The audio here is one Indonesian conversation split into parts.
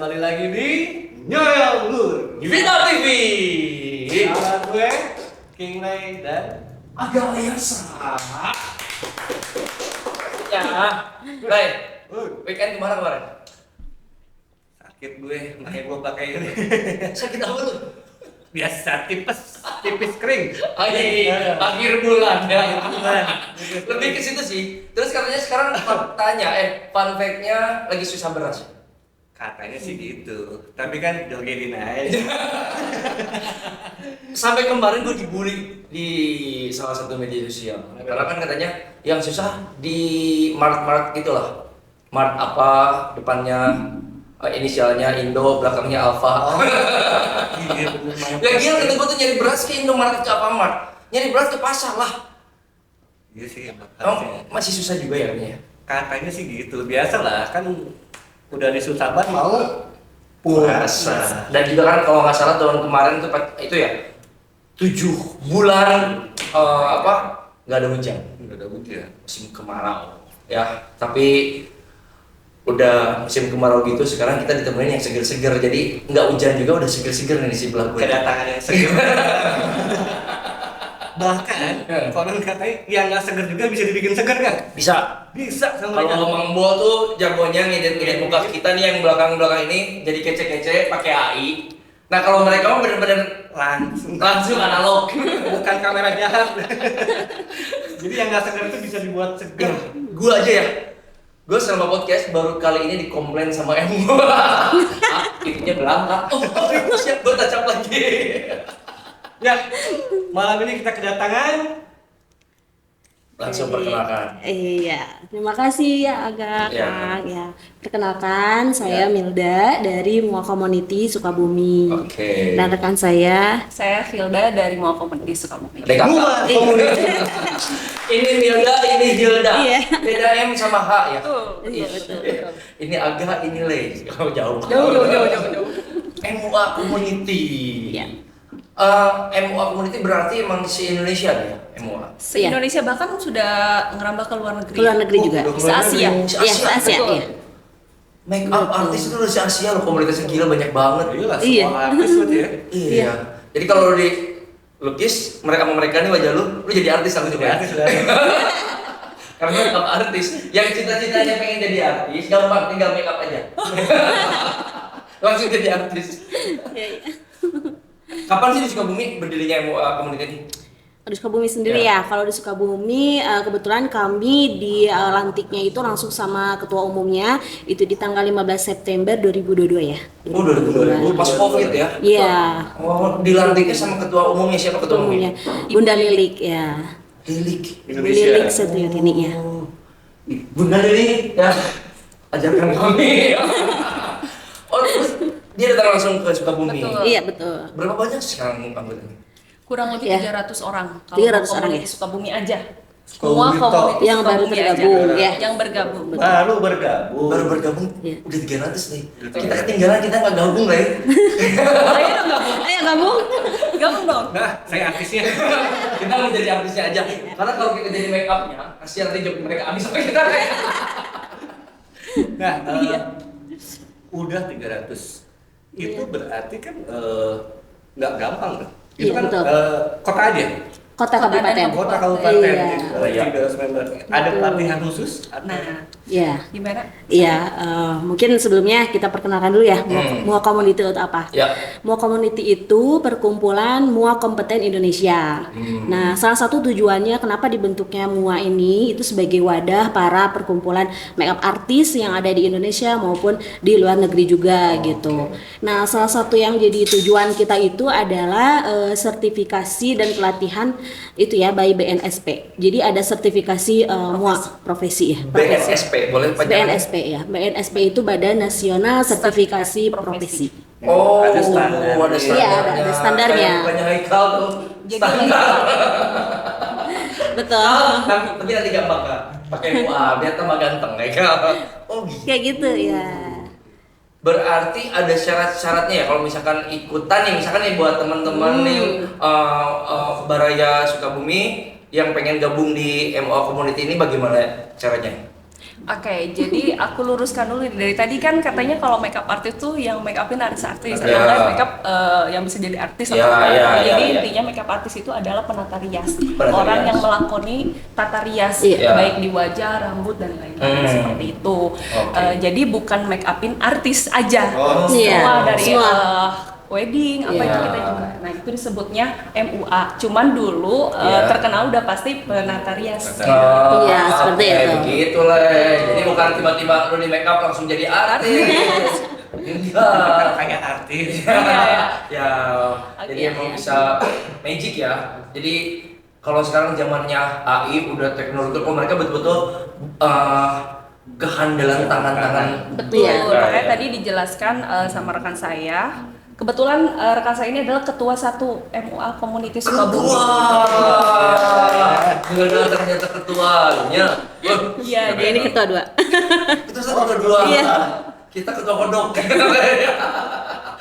kembali lagi di Nyoyol Lur Vita TV. Sama gue, King Lay dan Agak Ayasa. Ya, Lay, weekend kemarin. sakit gue, makanya gue pakai ini. Sakit apa lu? Biasa tipis kering. Akhir bulan ya. Bulan. Lebih ke situ sih. Terus katanya sekarang fun fact-nya lagi susah beras. Katanya sih gitu, tapi kan jogetin aja. Sampai kemarin gue dibully di salah satu media sosial. Karena kan katanya yang susah di mart gitulah. Mart apa depannya inisialnya Indo, belakangnya Alfa. Ya gila, kata gue tuh nyari beras ke Indomaret ke Alfamart. Nyari beras ke pasar lah. Iya sih, Masih susah juga ya artinya. katanya sih gitu. Biasalah kan udah di Sulsaban mau puasa. Dan juga kan kalau nggak salah tahun kemarin tuh itu ya 7 bulan nggak ada hujan. Nggak ada hujan. Musim kemarau ya, tapi udah musim kemarau gitu sekarang kita ditemenin yang seger-seger, jadi nggak hujan juga udah seger-seger nih di sebelah gue. Kedatangan yang seger. Bahkan konon katanya yang nggak seger juga bisa dibikin seger kan? Bisa sama Kalau Mang Bo tuh jagonya ngedit muka kita nih yang belakang ini jadi kece-kece pakai AI. Nah kalau mereka mah bener-bener langsung analog. Bukan kamera jahat. Jadi yang nggak seger itu bisa dibuat seger. Gua aja ya. Gue selama podcast baru kali ini dikomplain sama Emo. Titiknya belakang. Oh, siap gue touch up lagi. Ya, malam ini kita kedatangan. Langsung perkenalkan. Iya, terima kasih ya Aga Iya. Kang. Ya, perkenalkan saya Iya. Milda dari Mua Community Sukabumi. Oke. Dan rekan saya Saya Hilda dari Mua Community Sukabumi. Ada kakak. Mua Community. Ini Milda, ini Hilda. Iya. Beda M sama H ya. Iya, betul. Ini Aga, ini Le. Oh, jauh. Jauh. MUA Community. Iya. MUA Community berarti emang si Indonesia ya, MUA. Se-Indonesia bahkan sudah ngerambah ke luar negeri. Ke luar negeri juga. udah Se-Asia. Iya, se-Asia, betul. iya. Make up artis itu udah si Asia loh, komunitasnya gila banyak banget. Iya lah, Iya. semua artis berarti ya. Iya. Jadi kalau lu di lukis mereka nih wajah lu jadi artis aku juga. Artis sudah. Karena make up artis. Yang cita-citanya pengen jadi artis, gampang tinggal make up aja. Langsung jadi artis. Iya, iya. Kapan sih di Sukabumi berdirinya MUA Community ini? Di Sukabumi sendiri ya. Kalau di Sukabumi kebetulan kami dilantiknya itu langsung sama ketua umumnya itu di tanggal 15 September 2022 ya. Oh, 2022. Pas Covid ya? Iya. Oh, dilantiknya sama ketua umumnya, siapa ketua umumnya? Bunda Lilik ya. Lilik. Lilik Setiorini ya. Bunda Lilik ya. Ajarkan kami. Oh, terus dia datang langsung ke Sukabumi. Betul. Iya betul. Berapa banyak sekarang anggotanya? Kurang lebih Ya. 300 orang. 300 orang Community ya. Sukabumi aja. Sukabumi Semua community yang baru Sukabumi aja. bergabung ya. Yang bergabung. Baru bergabung. Baru bergabung Iya. udah 300 nih. Kita ketinggalan, kita nggak gabung lah ya. Ayo dong gabung. Ayo gabung. Gabung dong. Nah, saya artisnya. Kita mau jadi artisnya aja. Karena kalau kita jadi make upnya, kasihan nanti job mereka habis sampai kita kayak. Nah, Iya. udah 300. Itu berarti kan nggak gampang kan? Itu Iya, kan betul. kota aja. Kota kabupaten. Kota kabupaten. Iya. Gitu. Iya. 300 member. Ada pelatihan khusus? Atau? Nah, Iya. gimana? Iya, mungkin sebelumnya kita perkenalkan dulu ya, Mua Community itu apa? Ya. Mua Community itu perkumpulan Mua Kompeten Indonesia. Nah, salah satu tujuannya kenapa dibentuknya Mua ini itu sebagai wadah para perkumpulan makeup artis yang ada di Indonesia maupun di luar negeri juga gitu. Nah, salah satu yang jadi tujuan kita itu adalah sertifikasi dan pelatihan itu ya by BNSP. Jadi ada sertifikasi Mua profesi ya. BNSP, boleh panjang? BNSP ya. BNSP itu Badan Nasional Sertifikasi Profesi. Oh, Ada standar. ada standarnya. Iya, ada standarnya. Kayak bukannya Haikal tuh. Jadi Standar. Betul. Tapi nanti gampang Kak. Pakai MUA biar tambah ganteng Haikal. Oh, gitu. Kayak gitu ya. Berarti ada syarat-syaratnya ya kalau misalkan ikutan nih, misalkan nih buat teman-teman nih Baraya Sukabumi yang pengen gabung di MUA Community ini bagaimana caranya? Oke, jadi aku luruskan dulu nih. Dari tadi kan katanya kalau makeup artist tuh yang make upin artis-artis, Ya. atau enggak makeup yang bisa jadi artis Ya, atau enggak. ya, Jadi ya. intinya makeup artist itu adalah penata rias. Penata Orang rias. yang melakoni tata rias, Iya. baik di wajah, rambut dan lain-lain seperti itu. Oke. Jadi bukan make upin artis aja. Oh. Iya, Semua dari semua. wedding apa Iya. itu kita juga. Nah, itu disebutnya MUA. Cuman dulu Iya. terkenal udah pasti penata rias. Iya, seperti oke, itu. begitu lah. Jadi bukan tiba-tiba lu di make up langsung jadi artis. Enggak. Kayak artis. Iya, ya. Ya, jadi Oke, emang iya. bisa magic ya. Jadi kalau sekarang zamannya AI udah teknologi, kok mereka betul-betul kehandalan tangan-tangan. Betul, Iya. makanya Ya. tadi dijelaskan sama rekan saya. Kebetulan rekan saya ini adalah ketua 1 MUA Community Sukabumi. Ketua, ternyata ketuanya. Iya, Ya, ini ketua 2. Kita satu kedua. Iya. Kita ketua kodok.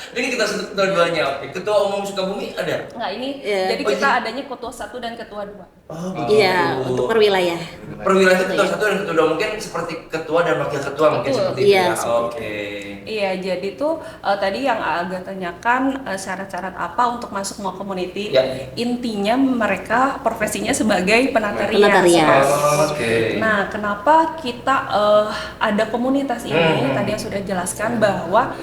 Ini kita satu kedua duanya. Oke. Ketua umum Sukabumi ada. Enggak, ini Iya. jadi Oh, kita iya. adanya ketua 1 dan ketua 2. Oh, Iya, untuk per wilayah. perwilayah ketua satu dan ketua dua mungkin seperti ketua dan wakil ketua mungkin Betul. seperti itu Iya, ya. seperti Oke. Iya, jadi tuh tadi yang agak tanyakan syarat-syarat apa untuk masuk mau community. Ya. Intinya mereka profesinya sebagai penata Penata rias. rias. Oke. Nah, kenapa kita ada komunitas ini? Tadi yang sudah jelaskan bahwa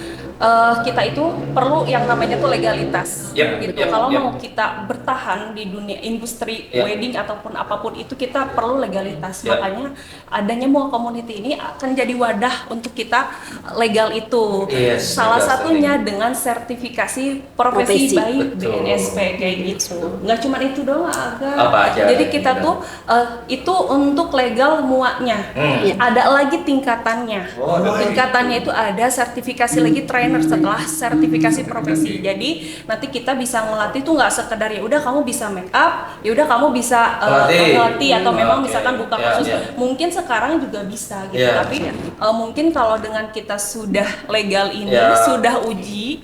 kita itu perlu yang namanya tuh legalitas. Yap, Gitu. yap, Kalau yap. mau kita bertahan di dunia industri Yap. wedding ataupun apapun itu kita perlu legalitas. Yap. Makanya adanya MUA community ini akan jadi wadah untuk kita legal itu. Yes, Salah legal satunya dengan sertifikasi profesi Profesi. baik Betul. BNSP kayak gitu. Nggak cuma itu doang, agak. Apa aja? Jadi kita tuh itu untuk legal muanya. Iya. Ada lagi tingkatannya. Oh, ada lagi. Tingkatannya itu ada sertifikasi lagi trainer setelah sertifikasi profesi. Jadi nanti kita bisa ngelatih tuh nggak sekedar ya udah kamu bisa make up, ya udah kamu bisa Ngelatih. ngelatih atau memang Oke. misalkan buka Ya, kursus. ya. Mungkin sekarang juga bisa gitu. Ya. Tapi mungkin kalau dengan kita sudah legal ini, Ya. sudah uji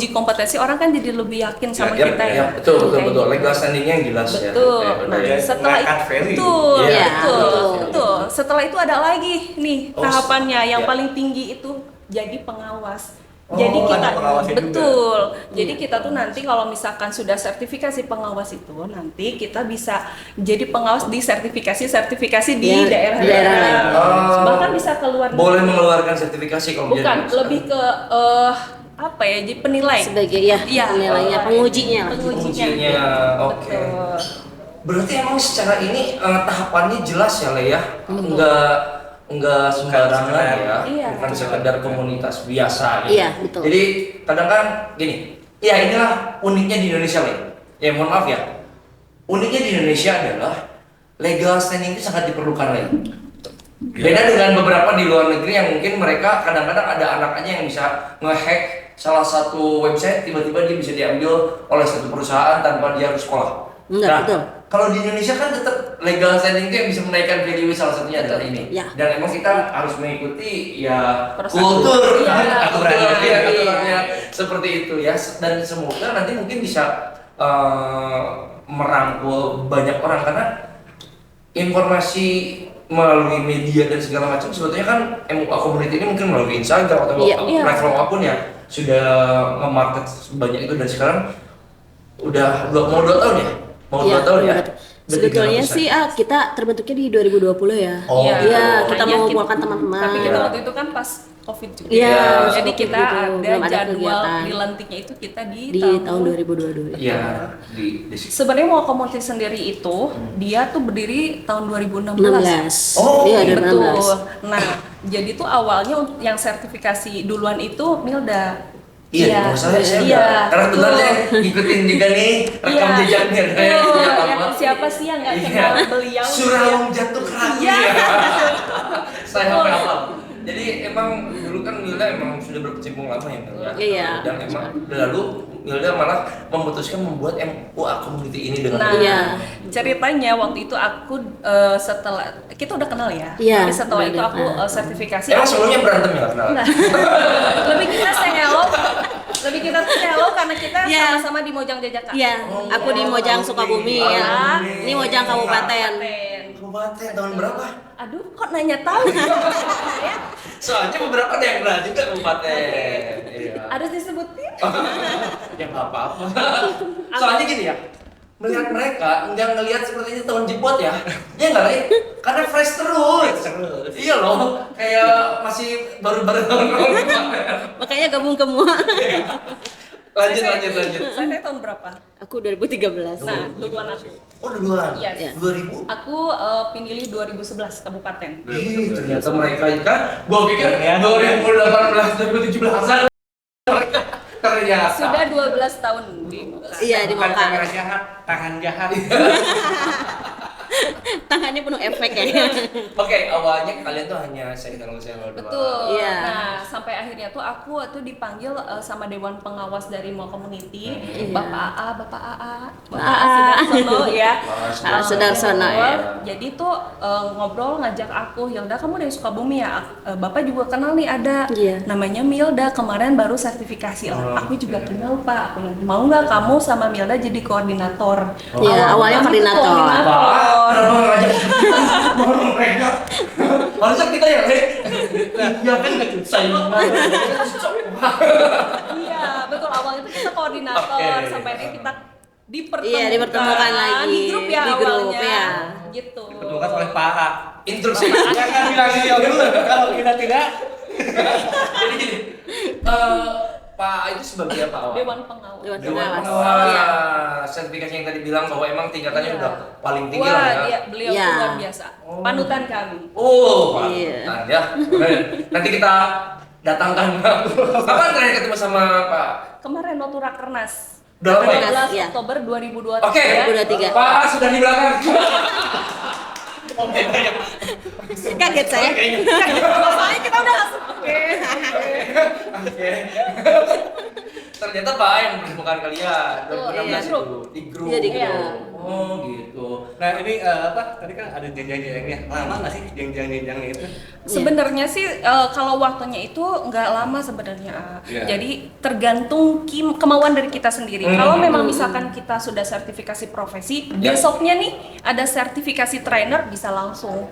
kompetensi, orang kan jadi lebih yakin sama Ya, kita ya, ya. betul betul Kayak betul. gitu. Legal standingnya yang jelas ya. Betul. Oke, Nah, udah ya. setelah Mengangkat itu, value. betul, Iya, betul, betul. betul. Setelah itu ada lagi nih Oh, tahapannya yang iya. paling tinggi itu jadi pengawas. Oh, Jadi kita ada pengawasnya juga. betul. Jadi kita tuh nanti kalau misalkan sudah sertifikasi pengawas itu nanti kita bisa jadi pengawas di sertifikasi di Ya, daerah di daerah lain. bahkan bisa keluar Boleh mengeluarkan sertifikasi kalau bukan menjadi- lebih ke apa ya, jadi penilai. Sebagai ya Iya. penilainya, pengujinya lah. Pengujinya. Pengujinya, oke. Betul. Berarti emang secara ini tahapannya jelas ya, Le ya? Enggak sembarangan sekedar. ya. Iya. Bukan sekedar komunitas biasa gitu. Iya, betul. Jadi kadang kan gini, ya inilah uniknya di Indonesia, Le. Ya mohon maaf ya. Uniknya di Indonesia adalah legal standing itu sangat diperlukan, Le. Beda dengan beberapa di luar negeri yang mungkin mereka kadang-kadang ada anaknya yang bisa ngehack salah satu website, tiba-tiba dia bisa diambil oleh satu perusahaan tanpa dia harus sekolah. Enggak, betul. Kalau di Indonesia kan tetap legal standing itu yang bisa menaikkan value, salah satunya adalah ini. Ya. Dan emang kita harus mengikuti ya Prosedur. kultur, Iya, aturannya, iya. aturannya seperti itu ya. Dan semoga nanti mungkin bisa merangkul banyak orang karena informasi melalui media dan segala macam sebetulnya kan MUA community ini mungkin melalui Instagram atau Iya. platform apapun ya sudah nge-market sebanyak itu dan sekarang udah mau 2 tahun ya? Mau 2 tahun ya? betul. Sebetulnya sih kita terbentuknya di 2020 ya. Oh, Iya, gitu. Iya, kita makanya mengumpulkan teman-teman. Tapi kita Iya. waktu itu kan pas COVID juga. Iya, Jadi COVID kita gitu, ada belum ada jadwal kegiatan. dilantiknya itu kita di tahun 2022. Iya, di situ. Sebenarnya mau komunitas sendiri itu dia tuh berdiri tahun 2016. 16. Oh, iya, Betul. 2016. Nah, jadi tuh awalnya yang sertifikasi duluan itu Milda. Iya, saya iya, udah. Karena betul. kebetulan saya ngikutin juga nih rekam Iya, jejaknya. betul. Sejak Yang lama. siapa sih yang nggak Iya. kenal beliau? Surawung jatuh kerabu Iya. ya. Saya hafal. Jadi emang dulu kan Milda emang sudah berkecimpung lama ya Milda. Iya. Dan emang lalu Milda malah memutuskan membuat MUA community ini dengan Nah, Iya. ceritanya waktu itu aku setelah kita udah kenal ya. Iya, Tapi setelah udah itu aku kenal. sertifikasi. Emang aku- sebelumnya berantem ya kenal? Nah, lebih kita selo, lebih kita tuh selo karena kita Iya. sama-sama di Mojang Jajaka. Iya, aku di Mojang Sukabumi Oh, ya. Sukabumi. Ini Mojang Kabupaten. Kabupaten Kabupaten tahun berapa? Aduh, kok nanya tahu? Ya, Soalnya beberapa ada yang pernah juga kabupaten. Iya. harus disebutin. Ya nggak apa-apa. Soalnya gini ya, melihat mereka nggak ngelihat seperti ini tahun jebot ya, ya nggak Ray? Karena fresh terus. Iya loh, kayak masih baru-baru tahun Makanya gabung ke MUA. lanjut. Saya tahun berapa? Aku 2013. Nah, duluan aku. Oh duluan. Yes. 2000. Aku pinilih 2011 kabupaten. Ih, ternyata mereka kan, gua pikir 2018 2017-an mereka ternyata. Sudah 12 tahun di Iya, di Bukan MUA. kamera jahat, tangan jahat. Tangannya penuh efek ya. Oke, awalnya kalian tuh hanya senior-senior doang. Betul. Iya. Nah, sampai akhirnya tuh aku tuh dipanggil sama dewan pengawas dari MUA Community, Bapak AA, Bapak Sudarsono ya. Pak Sudarsono, Ngobrol. ya. Jadi tuh ngobrol ngajak aku, Hilda kamu dari Sukabumi ya? Bapak juga kenal nih ada Iya. namanya Milda, kemarin baru sertifikasi lah. Aku juga kenal Pak. Aku bilang, mau nggak kamu sama Milda jadi koordinator? Iya, awalnya kami tuh koordinator. Kenapa ngajak mereka? Harusnya kita ya, Ya kan nggak saingan. Iya, betul. Awalnya itu kita koordinator Oke. sampai akhirnya kita dipertemukan. Iya, dipertemukan lagi. Di grup ya Di grup, awalnya. ya. Gitu. Dipertemukan oleh Pak A. Instruksi. Jangan bilang dia dulu. Kalau kita tidak, Jadi gini, Pak itu sebagai apa awal? Dewan pengawas. Dewan Dewan pengawas. pengawas. Sertifikasi yang tadi bilang bahwa emang tingkatannya Iya. udah paling tinggi Wah, lah ya. beliau Iya. tuh luar biasa. Oh. Panutan kami. Oh, Iya. Pak. Ya. Keren. Nanti kita datangkan. Kapan terakhir ketemu sama Pak? Kemarin waktu Rakernas. Udah lama ya? 12 Iya. Oktober 2023. Oke. 2023. Pak sudah di belakang. Kaget saya. Soalnya kita udah langsung oke. Oke. Ternyata Pak yang menemukan kalian. Betul, 2016 iya. itu di grup. Iya, di grup. Oh, gitu. nah ini apa? Tadi kan ada jenjang-jenjangnya. Lama nggak sih jenjang-jenjangnya itu? Sebenarnya sih kalau waktunya itu nggak lama sebenarnya. Iya. Jadi tergantung kemauan dari kita sendiri. Kalau memang misalkan kita sudah sertifikasi profesi, Ya. besoknya nih ada sertifikasi trainer bisa langsung.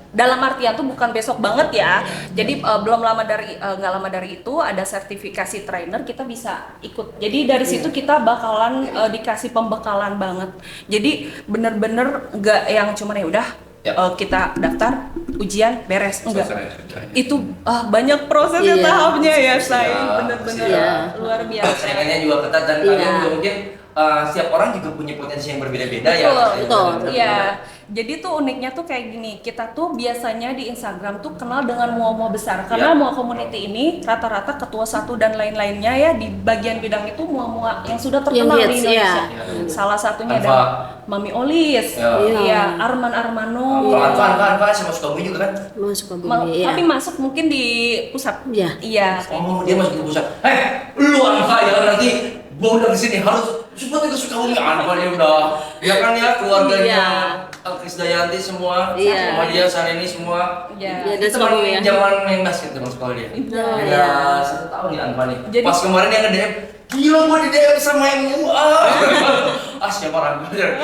Dalam artian tuh bukan besok banget ya. Jadi belum lama dari nggak lama dari itu ada sertifikasi trainer kita bisa ikut. Jadi dari situ kita bakalan dikasih pembekalan banget. Jadi bener-bener nggak yang cuman ya udah Ya. kita daftar ujian beres enggak. Selesai. Itu banyak prosesnya Iya. tahapnya ya Siap, saya bener-bener siap. luar biasa. Saingannya juga ketat dan Iya. kalian juga mungkin setiap orang juga punya potensi yang berbeda-beda ya. betul. Iya. Jadi tuh uniknya tuh kayak gini, kita tuh biasanya di Instagram tuh kenal dengan mua-mua besar. Karena Ya. mua community ini rata-rata ketua satu dan lain-lainnya ya di bagian bidang itu mua-mua yang sudah terkenal Yang di hits, Indonesia. iya. Salah satunya Anfa. ada Mami Olis, Ya. iya, Arman Armano. Kalau Anfa sama Sukabumi juga kan? Masuk ke bumi, ya. Tapi masuk mungkin di pusat. Iya. Iya. Oh, dia masuk ke pusat. Lu Anfa ya nanti gua udah kesini harus support ke Sukabumi. Anfa dia udah, dia kan ya keluarganya. Iya. Krisdayanti semua, Iya. sama dia Saneni semua. Iya. Iya, dan Itu Sukabumi ya. zaman main basket teman sekolah dia. Oh, Beda iya. 1 tahun di Anfa nih. Jadi- Pas kemarin dia nge-DM, gila gua di DM sama yang MUA. Siapa orang.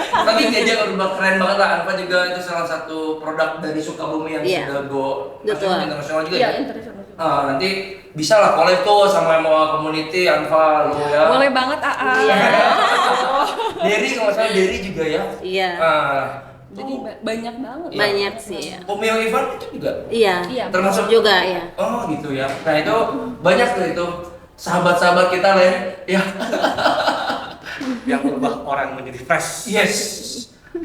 Tapi dia udah keren banget lah. Anfa juga itu salah satu produk dari Sukabumi yang Iya. sudah go Betul. internasional juga Iya, ya. internasional. Nanti bisa lah collab tuh sama MUA Community, Anfa, lu ya. Boleh banget AA. Iya. Derry kalau nggak salah Derry juga ya. Iya. Jadi banyak banget. Iya. Banyak sih ya. Pomeo Ivan itu juga. Iya. Iya. Termasuk Juga ya. Oh gitu ya. Nah itu banyak tuh itu sahabat-sahabat kita lah ya. Ya. Yang berubah orang menjadi fresh. Yes.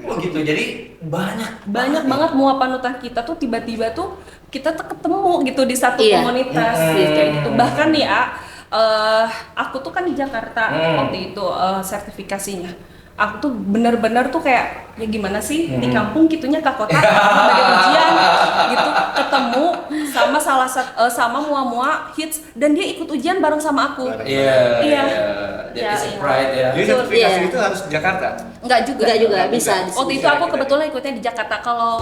Oh gitu. Jadi banyak. Banyak banget mua panutan kita tuh tiba-tiba tuh kita tuh ketemu gitu di satu Iya. komunitas kayak gitu. Bahkan nih ya, aku tuh kan di Jakarta waktu itu sertifikasinya. Aku tuh bener-bener tuh kayak ya gimana sih di kampung gitunya ke kota ada ujian gitu ketemu sama sama mua-mua hits dan dia ikut ujian bareng sama aku. Iya. Iya. That Ya, is a iya. pride ya. Jadi sertifikasi Iya. itu harus di Jakarta. Enggak juga. Enggak juga bisa. di Waktu sini. itu aku kebetulan ikutnya di Jakarta. Kalau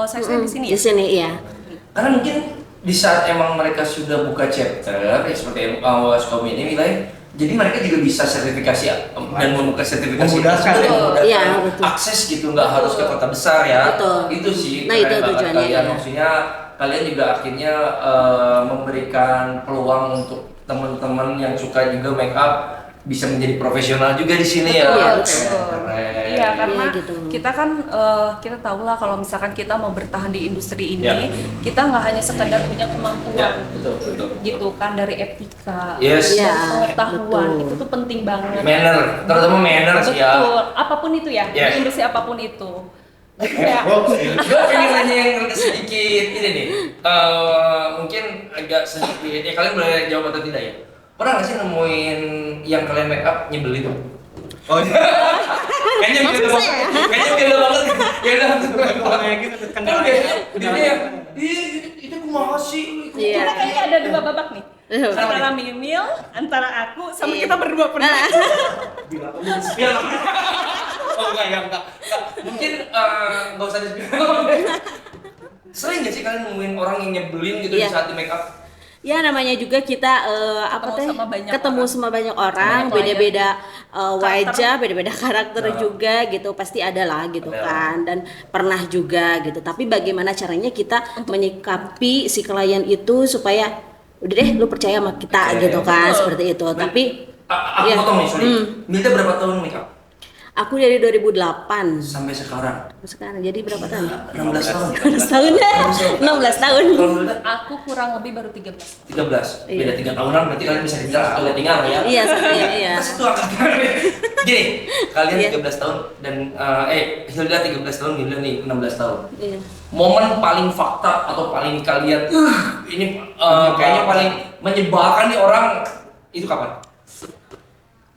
saya di sini Di ya. sini iya. Karena mungkin di saat emang mereka sudah buka chapter ya seperti Sukabumi ini wilayah Jadi mereka juga bisa sertifikasi dan membuka sertifikasi Memudahkan. tersebut, memudahkan Iya, betul. akses gitu, nggak harus ke kota besar ya. Betul. Itu sih Nah, keren itu banget tujuannya, kalian. iya. Maksudnya kalian juga akhirnya memberikan peluang untuk teman-teman yang suka juga make up bisa menjadi profesional juga di sini ya. Betul, betul. Keren. Iya, karena Iya, gitu. kita kan kita tahu lah kalau misalkan kita mau bertahan di industri ini, Ya. kita nggak hanya sekedar punya Ya, kemampuan, betul. gitu kan, dari etika, Yes. Iya, pengetahuan, betul. itu tuh penting banget. Manner, terutama manner sih ya. Betul, apapun itu ya, Yes. di industri apapun itu. Ya. Gue pengen nanya yang sedikit ini nih, mungkin agak sedikit, ya kalian boleh jawab atau tidak ya? Pernah nggak sih nemuin yang kalian make up nyebelin? Oh, kayaknya Maksud beda saya? banget. Kayaknya beda banget, beda Kalau kayak gitu Kan kendala. dia yang, itu kumaha sih? Iya. Kita kayaknya ada dua babak nih. Iya. Antara Mimil, antara aku, sama Iya. kita berdua pernah. Bila kamu spill. Oh enggak. Mungkin nggak usah di Sering nggak sih kalian nemuin orang yang nyebelin gitu Iya. di saat di make up? Ya namanya juga kita ketemu sama banyak orang, Banyak beda-beda wajah, Karakter. beda-beda karakter Nah. juga gitu, pasti ada lah gitu Ada. kan, dan pernah juga gitu. Tapi bagaimana caranya kita menyikapi si klien itu supaya udah deh lu percaya sama kita Oke, gitu kan, betul. seperti itu. Tapi Aku Iya. potong nih, sorry. Hmm. Milda berapa tahun make up? aku dari 2008 Sampai sekarang? sekarang jadi berapa tahun? 16 tahun. 16 tahun ya? 16 tahun. Kalau Milda? Aku kurang lebih baru 13. 13, beda Iya. 3 tahunan berarti kalian bisa dibilang satu tinggal ya? Iya, iya. Kita satu angkatan. Gini, kalian Iya. 13 tahun dan Hilda 13 tahun, Hilda nih 16 tahun. Iya. Momen paling fakta atau paling kalian ini kayaknya paling menyebalkan nih orang itu kapan?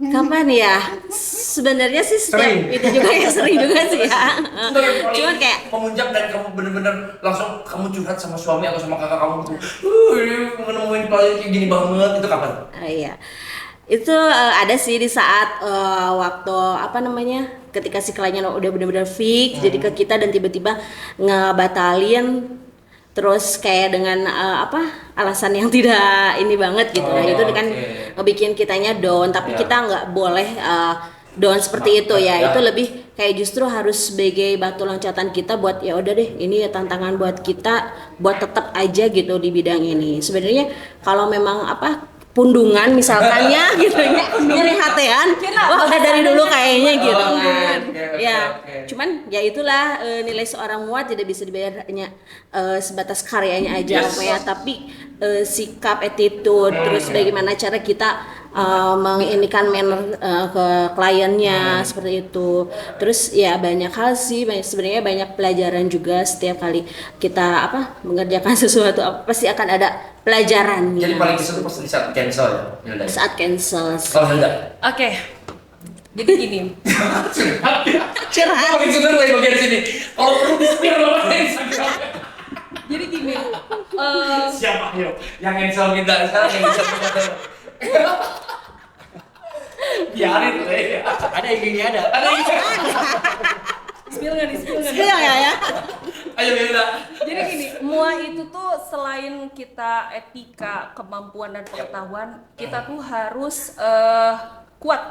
Kapan ya? Sebenarnya sih setiap Sering. itu juga ya, sering juga sih ya. Itu yang paling Cuman kayak memuncak dan kamu bener-bener langsung kamu curhat sama suami atau sama kakak kamu tuh, menemuin klien kayak gini banget, itu kapan? iya. Itu ada sih di saat waktu apa namanya? Ketika si kliennya udah benar-benar fix jadi ke kita dan tiba-tiba ngebatalin, terus kayak dengan alasan yang tidak ini banget gitu. Nah, itu kan Oke. ngebikin kitanya down, tapi Ya. kita nggak boleh down seperti itu ya. Ya. Itu lebih kayak justru harus sebagai batu loncatan kita buat ya udah deh, ini tantangan buat kita buat tetap aja gitu di bidang ini. Sebenarnya kalau memang pundungan misalkannya gitu ya, nyeri hatean, wah udah dari dulu kayaknya gitu Oke, kan. oke, Ya, oke. cuman ya itulah nilai seorang muat tidak bisa dibayar hanya sebatas karyanya aja Yes. ya, tapi sikap, attitude, terus bagaimana cara kita menginikan manner ke kliennya seperti itu. Terus ya banyak hal sih, sebenarnya banyak pelajaran juga setiap kali kita mengerjakan sesuatu, pasti akan ada pelajarannya. Jadi paling kesel itu pas di saat cancel ya, Hilda? Saat cancel. Kalau Hilda? Oke. Jadi gini, Curhat. Makin seneng lagi bagian sini. Kalau perlu di-share loh di Instagram. jadi gini. Siapa yuk? Yang cancel kita sekarang yang bisa kita. Biarin deh. Ada yang ada. Ada yang Spill nggak nih? Spill nggak nih? Iya ya. Ayo Hilda. Jadi gini, MUA itu tuh selain kita etika, kemampuan dan pengetahuan, kita tuh harus kuat.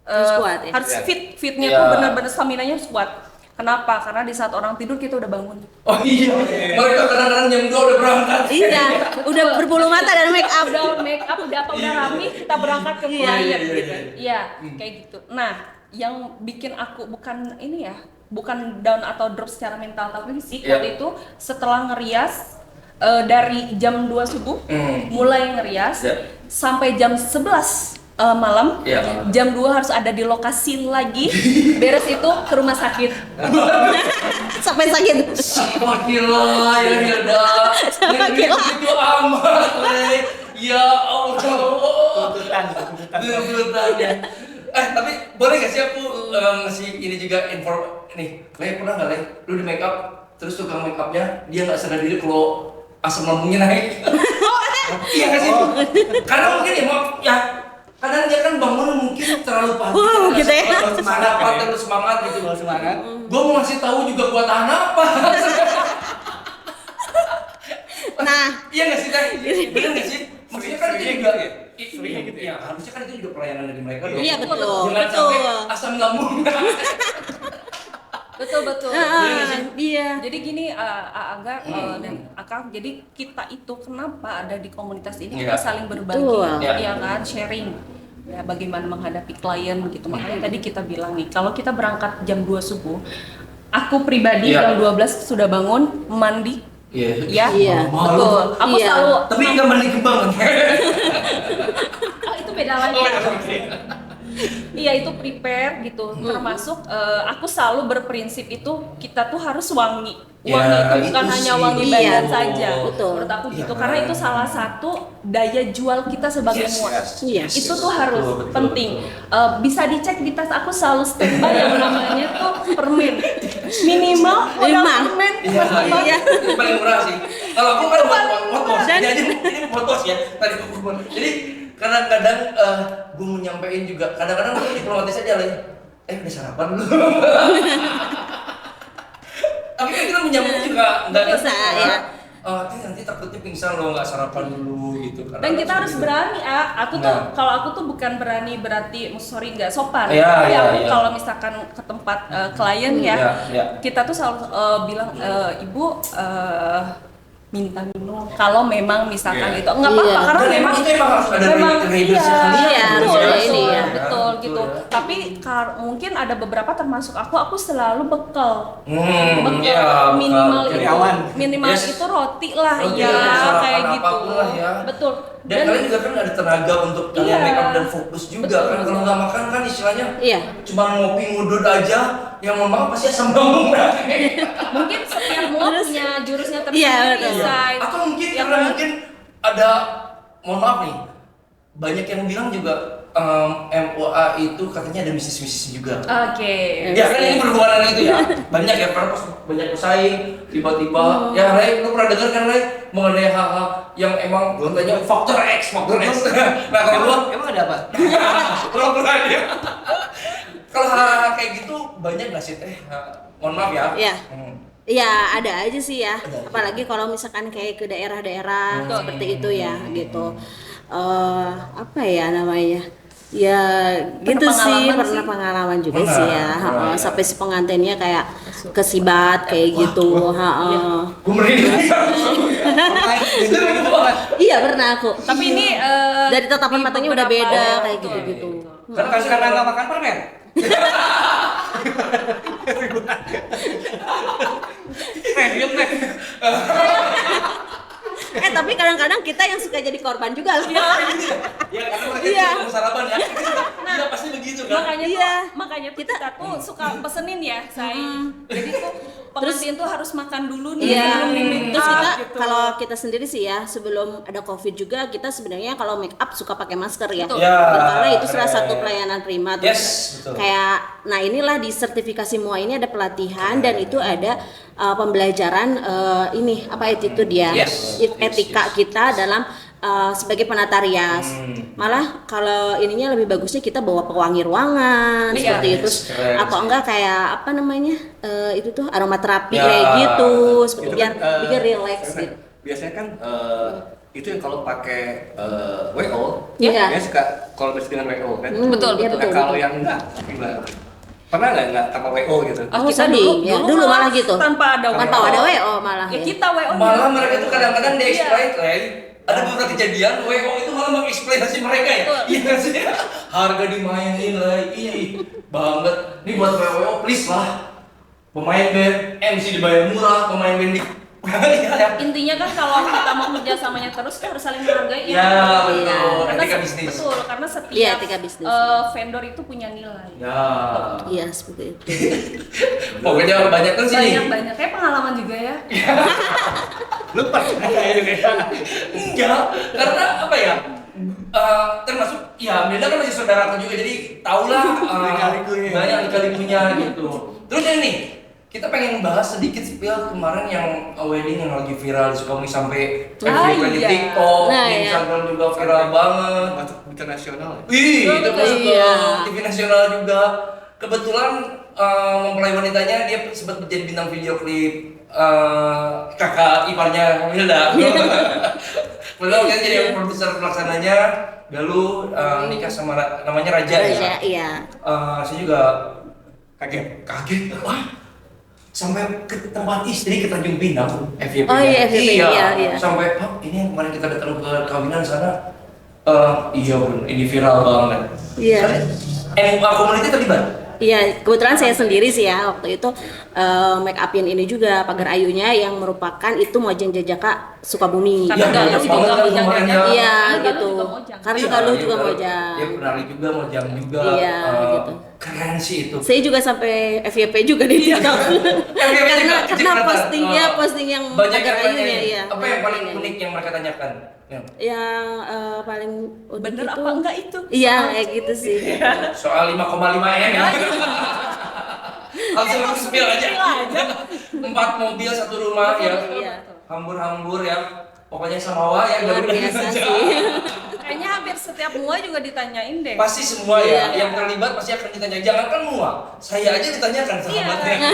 Harus kuat, ya? Harus fitnya Ya. tuh benar-benar stamina-nya harus kuat. Kenapa? Karena di saat orang tidur kita udah bangun. Oh iya. Mereka kadang-kadang jam 2 udah berangkat. Iya, udah berbulu mata dan make up. Udah make up, udah apa, udah rapi, kita berangkat ke Iya, klien iya, gitu. iya. Iya, kayak gitu. Nah, yang bikin aku bukan ini ya, bukan down atau drop secara mental tapi fisik Iya. waktu itu setelah ngerias dari jam 2 subuh mulai ngerias Iya. sampai jam 11 malam. Iya. Jam 2 harus ada di lokasi lagi. Beres itu ke rumah sakit. Sampai sakit. Siapa gila ya Hilda? Siapa gila? Itu amat, Le. Ya Allah. Tuntutan. Tuntutan ya. Tapi boleh gak sih aku ngasih ini juga info nih, Le pernah gak Le? Lu di make up, terus tukang make upnya dia gak sadar diri kalau asam lambungnya naik. Iya gak sih? Karena mungkin ya maaf ya, kadang dia kan bangun mungkin terlalu pagi. Wow, gitu ya. Terlalu semangat gitu. Kalau semangat. Gue mau ngasih tahu juga gua tahan apa. Nah, Iya nggak sih Teh? Bener nggak sih? Maksudnya kan itu juga free gitu ya. Harusnya kan itu juga pelayanan dari mereka dong. Iya, betul, Jangan betul. sampai asam lambung. Betul. Iya. Jadi gini, Aga dan Akang, jadi kita itu kenapa ada di komunitas ini, Iya. kita saling berbagi, Betul. ya kan, sharing. Ya, bagaimana menghadapi klien gitu. Makanya tadi kita bilang nih, kalau kita berangkat jam 2 subuh, aku pribadi Iya. jam 12 sudah bangun, mandi, ya. Iya. Betul. Aku Iya. selalu Tapi nggak mandi kembang. oh, itu beda lagi. Iya, itu prepare gitu. Termasuk aku selalu berprinsip itu kita tuh harus wangi. Wangi Ya, itu bukan itu hanya sih. wangi Iya. badan saja. Betul. Menurut aku Iya, gitu. kan? Karena itu salah satu daya jual kita sebagai Yes, muat. yes. Yes. Itu tuh harus Betul, penting. Bisa dicek di tas aku selalu standby yang namanya tuh permen. Minimal modal Lima. permen. Iya, Iya. itu paling murah sih. Kalau aku kan motos, Dan- jadi ini motos ya. Tadi aku buat. Jadi kadang-kadang gue mau nyampein juga. Kadang-kadang gue diplomatis aja lah. Udah sarapan dulu. Tapi kan kita menyambut juga nggak Bisa, ya. Nanti takutnya pingsan loh nggak sarapan dulu gitu. Dan kita harus berani, Aku tuh Nah. kalau aku tuh bukan berani berarti sorry nggak sopan. Iya, Tapi iya, aku iya. kalau misalkan ke tempat klien ya, Iya. kita tuh selalu bilang Ibu minta minum kalau memang misalkan Iya. itu nggak apa-apa Iya. karena Dan memang itu emang harus ada readernya kali ya. Iya, harus betul, ada betul, ini ya. betul Betul gitu. ya. Tapi mungkin ada beberapa termasuk aku selalu bekal. Iya, Minimal bekal. itu Karyawan. minimal Yes. itu roti lah Roti ya lah, sarapan kayak gitu. apapun lah ya. Betul. Dan kalian juga kan ada tenaga untuk kalian Iya. make up dan fokus juga Betul, kan. Kalau betul. nggak makan kan istilahnya Iya. cuma ngopi ngudut aja, yang mau makan pasti asam lambung. Mungkin setiap muat punya jurusnya Iya, tersendiri, betul. Say. Atau mungkin Ya karena kan? mungkin ada, mohon maaf nih, banyak yang bilang juga MOA itu katanya ada bisnis-bisnis juga. Oke. Ya kan ini berhubungan dengan itu ya. Banyak ya, karena pas banyak pesaing tiba-tiba ya Ray, lu pernah dengar kan Ray mengenai hal-hal yang emang katanya faktor X. Nah kalau gua Emang ada apa? pura-pura aja. Kalau hal-hal kayak gitu banyak nggak sih teh? Mohon maaf ya. Iya. Hmm. Iya, ada aja sih ya. Ada aja. Apalagi kalau misalkan kayak ke daerah-daerah seperti itu ya, gitu. Apa ya namanya? Ya gitu sih, Pengalaman pernah sih. pengalaman juga Pernah, sih ya. pernah, ya. Sampai si pengantinnya kayak kesibat kayak gitu. Gua merinding. Iya pernah aku. Tapi ini Dari tatapan di matanya udah beberapa- beda Oh, kayak betul, gitu-gitu. betul. Karena nggak makan permen. Diem deh. Tapi kadang-kadang kita yang suka jadi korban juga loh. Ya karena mereka Iya. mau sarapan ya. Iya pasti begitu kan. Makanya tuh Kita- kita tuh suka pesenin ya, Say. Jadi tuh pengantin tuh harus makan dulu nih Iya. sebelum di make Terus up, kita gitu. kalau kita sendiri sih ya sebelum ada COVID juga kita sebenarnya kalau make up suka pakai masker ya. Betul. Ya, Karena itu salah keren. satu pelayanan prima. Terus Yes, betul. kayak nah inilah di sertifikasi MUA ini ada pelatihan dan itu ada pembelajaran ini apa itu dia Yes. etika kita dalam sebagai penata rias. Malah kalau ininya lebih bagusnya kita bawa pewangi ruangan Iya. seperti itu. Yes, keren. Atau enggak kayak apa namanya? Itu tuh aromaterapi Ya, kayak gitu seperti Itu biar kan, bikin relax kan, gitu. Biasanya kan itu yang kalau pakai WO, Iya. dia suka kolaborasi dengan WO kan. Betul, Iya, Nah, kalau yang enggak, gimana? Pernah nggak tanpa WO gitu? Oh, Kita saya dulu malah gitu. tanpa ada Tanpa ada WO malah Ya ya. kita WO Malah mereka tuh kadang-kadang Iya. di-explain, Ray. Ada beberapa kejadian WO itu malah mengeksploitasi mereka ya. Betul. Iya kan sih? Harga dimainin lah, banget. Ini buat WO please lah. Pemain band, MC dibayar murah, pemain band di ya. Intinya kan kalau kita mau kerja samanya terus kita harus saling menghargai Ya, betul. Karena Etika bisnis. Betul, karena setiap Iya, etika bisnis. vendor itu punya nilai. Ya. Iya seperti itu. Pokoknya banyak kan sih. Banyak kayak pengalaman juga ya. Lu pernah Enggak, karena apa ya? Termasuk ya Milda kan masih saudara aku juga jadi tahulah Lika-likunya. banyak lika-likunya gitu. Terus ini nih, kita pengen bahas sedikit spill kemarin yang wedding yang lagi viral di Sukabumi sampai FYP di iya. TikTok, Nah, di iya. Instagram juga viral banget. masuk internasional ya? Wih, itu Betul, masuk ke iya. TV nasional juga. Kebetulan mempelai wanitanya dia sempat menjadi bintang video klip kakak iparnya Hilda. Belum kan jadi produser pelaksananya. Galuh nikah sama namanya Raja ya. Iya. Saya juga kaget. Wah, sampai ke tempat istri ke Tanjung Pinang FYP. Oh iya, FYP, iya. Sampai ini yang kemarin kita datang ke kawinan sana. Iya bener, ini viral banget. Iya. MUA Community terlibat? Iya, kebetulan saya sendiri sih ya waktu itu make upin ini juga Pagar Ayunya yang merupakan itu Mojang Jajaka Sukabumi. Karena Galuh juga Mojang. Iya Karena gitu. Galuh juga Mojang. Karena Galuh juga Mojang. Dia penari juga, Mojang juga. Iya, gitu. Keren sih itu. Saya juga sampai FYP juga di TikTok. karena posting yang banyak Pagar yang Ayunya tanya, iya. apa yang paling unik yang mereka tanyakan? Yang paling unik Bener itu, apa enggak itu? Iya, kayak gitu sih. Soal 5,5 M ya. Langsung spill aja. 4 mobil 1 rumah ya. Iya. Hambur-hambur ya. Pokoknya samawa ya. Luar biasa sih. Kayaknya hampir setiap mua juga ditanyain deh. Pasti semua ya, Iya. yang terlibat pasti akan ditanya. Jangankan mua, saya aja ditanyakan sahabatnya.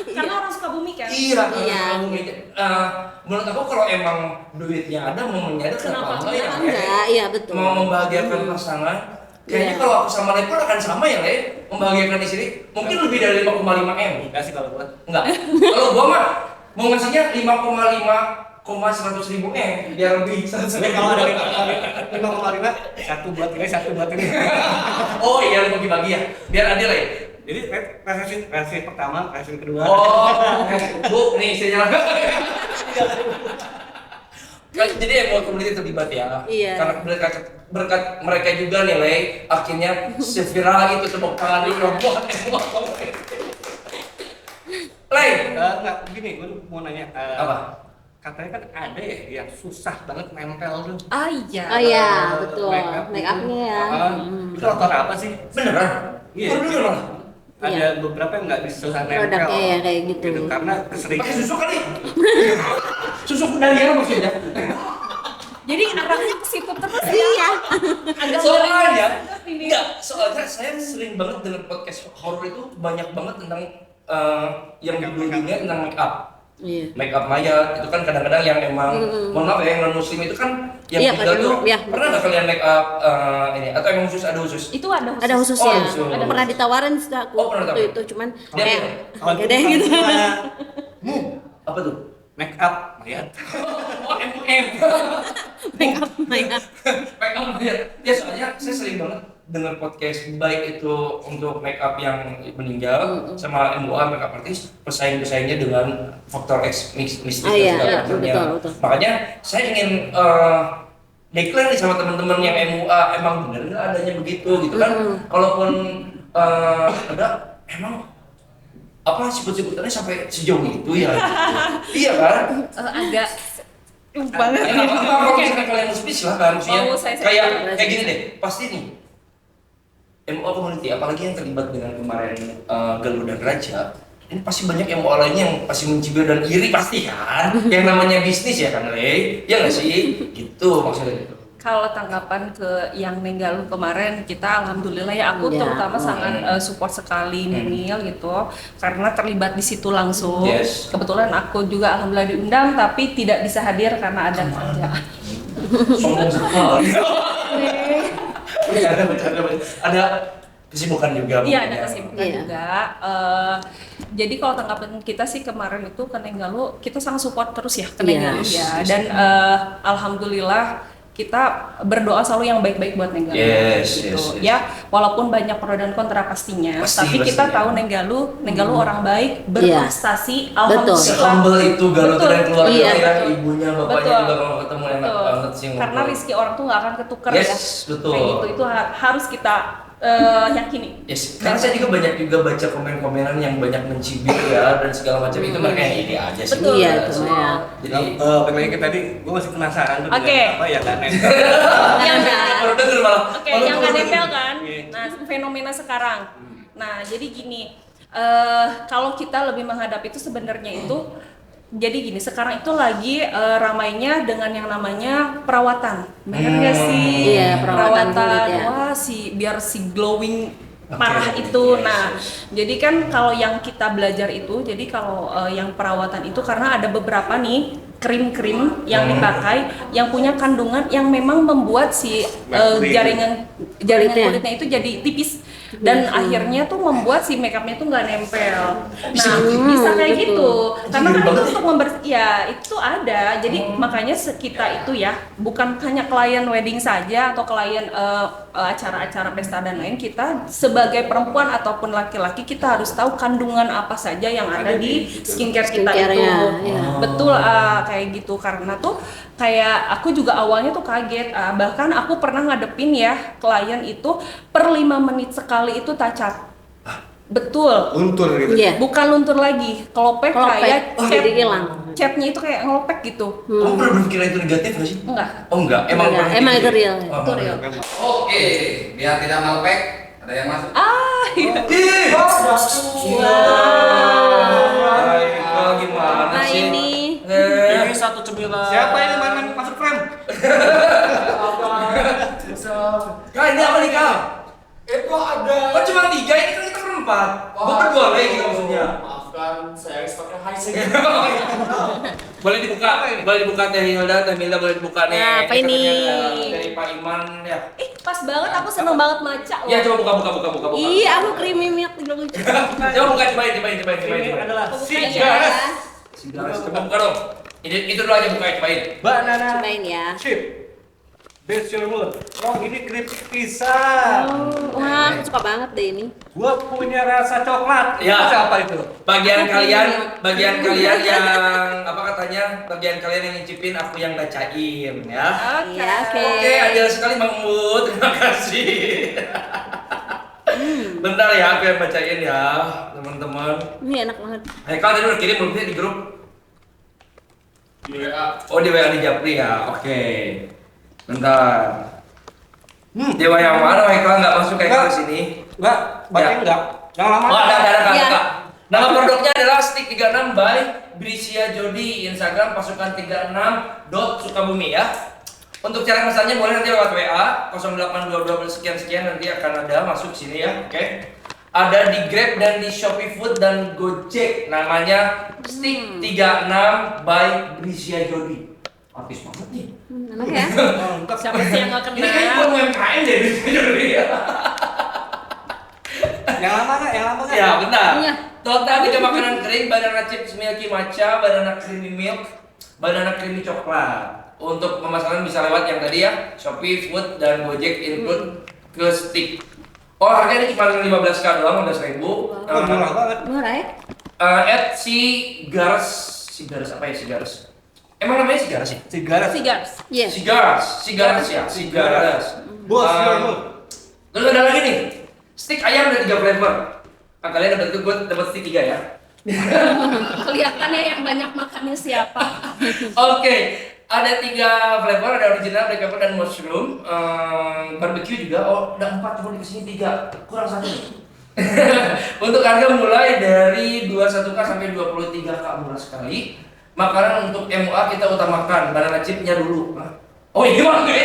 Karena orang Sukabumi kan. Iya, Iya. Menurut aku kalau emang duitnya ada, momennya ada, kenapa enggak ya? Enggak, iya betul. Mau membahagiakan pasangan, kayaknya Iya. kalau aku sama Lepon akan sama ya, Le. Membahagiakan istri, mungkin lebih dari 5,5 M. Enggak sih kalau buat. Enggak. Kalau gua mah mau ngasihnya 5,100.000 M biar lebih. Tapi kalau ada 5,5, satu buat ini, satu buat ini. Oh iya, bagi-bagi ya, biar adil ya. Jadi versi pertama, versi kedua. Oh, Bu, nih istrinya. Jadi MUA Community terlibat ya. Iya. Karena berkat mereka juga nih, Le, akhirnya seviral itu tepuk tangan di rombongan MUA Community. Le, Enggak, begini, gue mau nanya. apa? Katanya kan ada ya yang susah banget nempel tuh. Ah iya. Oh iya, betul. Make Make-upnya ya. Itu aktor apa sih? Beneran? Iya. Baru dulu malah. Ada beberapa yang nggak bisa nempel. Produknya ya kayak gitu. Karena keseringan. Pakai susu kali. Susu Dalian maksudnya. Jadi arahnya ke situ terus ya. Iya. Agak Soalnya, ini. soalnya saya sering banget dengan podcast horor itu banyak banget tentang yang judulnya tentang make up. Iya. Make up mayat itu kan kadang-kadang yang emang mohon maaf ya yang non muslim itu kan yang Iya, tinggal tuh iya, pernah nggak kalian make up ini atau emang khusus ada khusus? Itu ada khusus. Ada khususnya. Oh, khusus. Ada pernah ditawarin sih aku. Oh, pernah waktu ditawarin. itu cuman Dia kayak apa? oke deh gitu. Apa tuh? Make up mayat. Oh MM. Make up mayat. Make up mayat. Ya soalnya saya sering banget dengar podcast baik itu untuk make up yang meninggal sama MUA make up artis pesaingnya dengan faktor X mistis Ah, dan iya, segala iya, macamnya. betul. Makanya saya ingin declare nih sama teman-teman yang MUA emang bener nggak adanya begitu gitu kan. Kalaupun ada emang apa siput-siputannya sampai sejauh itu ya. Iya kan? Agak banget. Ya, nggak apa-apa kalau misalkan kalian mau speech lah kan, maksudnya Oh, saya kayak gini deh, pasti nih MUA Community, apalagi yang terlibat dengan kemarin Galuh dan Raja, ini pasti banyak MUA lainnya yang pasti mencibir dan iri pasti kan, yang namanya bisnis ya kan, Le? Ya nggak sih? Gitu maksudnya gitu. Kalau tanggapan ke yang Nenggaluh kemarin, kita alhamdulillah ya aku Ya. terutama sangat support sekali Nenil gitu karena terlibat di situ langsung. Yes. Kebetulan aku juga alhamdulillah diundang tapi tidak bisa hadir karena ada kerjaan. Sombong sekali. Ada kesibukan juga. Iya ada mungkin ya. kesibukan Iya. juga. Jadi kalau tanggapan kita sih kemarin itu ke Nenggaluh kita sangat support terus ya ke Nenggaluh Yes. ya dan alhamdulillah kita berdoa selalu yang baik-baik buat Nenggaluh Yes, gitu. yes, yes. Ya walaupun banyak pro dan kontra pastinya, Pasti, tapi kita pastinya. tahu Nenggaluh orang baik, berprestasi, Betul. Se-humble itu Galuh Betul. dan keluarga Iya, ya, betul. ibunya, bapaknya Betul. juga kalau ketemu enak Betul. banget sih. Karena ngobrol. rezeki orang tuh nggak akan ketukar Yes, ya. betul. Kayak gitu itu harus kita yakini. Yes, karena saya juga banyak baca komen-komenan yang banyak mencibir ya dan segala macam itu mereka yang ide aja sih. Betul. Iya, betul ya. Jadi Balik lagi ke tadi, gue masih penasaran tuh Oke. dengan apa ya kan nempel. Yang nggak- baru denger malah. Oke, Malah yang baru nggak denger. nempel kan? Iya. Nah, fenomena sekarang. Nah, jadi gini, kalau kita lebih menghadapi itu sebenarnya itu, jadi gini, sekarang itu lagi ramainya dengan yang namanya perawatan. Benar nggak sih? Iya, perawatan kulit ya. Wah, biar si glowing parah itu. Nah, jadi kan kalau yang kita belajar itu, jadi kalau yang perawatan itu karena ada beberapa nih krim-krim yang dipakai yang punya kandungan yang memang membuat si jaringan kulitnya itu jadi tipis dan akhirnya tuh membuat si makeupnya tuh nggak nempel. Nah, bisa kayak gitu. Karena kan itu untuk ya itu ada. Jadi makanya kita itu ya bukan hanya klien wedding saja atau klien acara-acara pesta dan lain, kita sebagai perempuan ataupun laki-laki kita harus tahu kandungan apa saja yang ada di skincare kita itu. Ya. Betul kayak gitu. Karena tuh kayak aku juga awalnya tuh kaget, bahkan aku pernah ngadepin ya klien itu per 5 menit sekali itu touch up. Betul. Luntur gitu. Iya. Bukan luntur lagi, kelopek kayak jadi hilang. catnya itu kayak ngelopek gitu. Kamu pernah kira itu negatif nggak sih? Enggak. Oh enggak, emang Enggak, emang itu real. Oh, Itu real. Oke, biar tidak melepek, ada yang masuk. Iya. Ih, Wow. gimana Nah sih? ini Ini satu cemilan. Siapa ini mana masuk frame? Kak, ini apa nih kak? Itu ada. Kok cuma 3? Ini kan kita berempat. Gue berdua lagi gitu maksudnya. Maafkan, saya stoknya high sih. Boleh dibuka Teh Hilda, Teh Milda boleh dibuka nih. Nah, apa ini? Dari Pak Iman ya. Pas banget, aku seneng banget maca loh. Ya coba buka. Ih, aku creamy milk lucu. Coba buka, cobain. Ini adalah Cigares. Cigares, coba buka dong. Itu dulu aja buka, cobain. banana Cobain ya. chip. Best your mood. Oh, ini keripik pisang. Wah, aku suka banget deh ini. Gua punya rasa coklat. Ya. Itu apa itu? Bagian kalian yang apa katanya? Bagian kalian yang nyicipin, aku yang bacain ya. Iya, oke. Oke, adil sekali Bang Umut. Terima kasih. Bentar ya, aku yang bacain ya, teman-teman. Ini enak banget. Haikal tadi udah kirim belum sih di grup? Di WA. Oh, di WA di Japri ya. Oke. Bentar. Dewa yang mana Haikal nggak masuk Haikal di sini? Enggak, baca Ya. enggak. Yang lama. Oh, ada Iya. Kak. Nama produknya adalah Stick 36 by Brisia Jody. Instagram pasukan 36.sukabumi ya. Untuk cara pesannya boleh nanti lewat WA 0822 sekian nanti akan ada masuk sini ya. Oke. Ada di Grab dan di Shopee Food dan Gojek. Namanya Stick 36 by Brisia Jody. Artis banget nih. Enak ya? Siapa sih yang nggak Ini kayak kenal? UMKM deh Brisia Jody ya. Yang lama enggak? Yang lama enggak? Ya, benar. Iya. Total 3 makanan kering, banana chips milky matcha, banana creamy milk, banana creamy coklat. Untuk pemesanan bisa lewat yang tadi ya, Shopee, Food, dan Gojek include ke stick. Oh, harganya ini cuma 15k doang, udah 1000. Oh, murah banget. Murah ya? At Sigares apa ya Sigares? Emang namanya Sigares ya? Cigares. Cigars. Iya. Sigares ya, Sigares. Bos, your mood. Terus ada lagi nih, stick ayam ada 3 flavor. Kalian dapat gue dapat stick 3 ya. Kelihatannya yang banyak makannya siapa? Oke, ada 3 flavor, ada original, black pepper, dan mushroom. Barbecue juga, oh ada 4, cuma dikasih 3, kurang 1 nih. Untuk harga mulai dari 21k sampai 23k murah sekali. Makanan untuk MUA kita utamakan, banana chipnya dulu. Oh ini mah gue.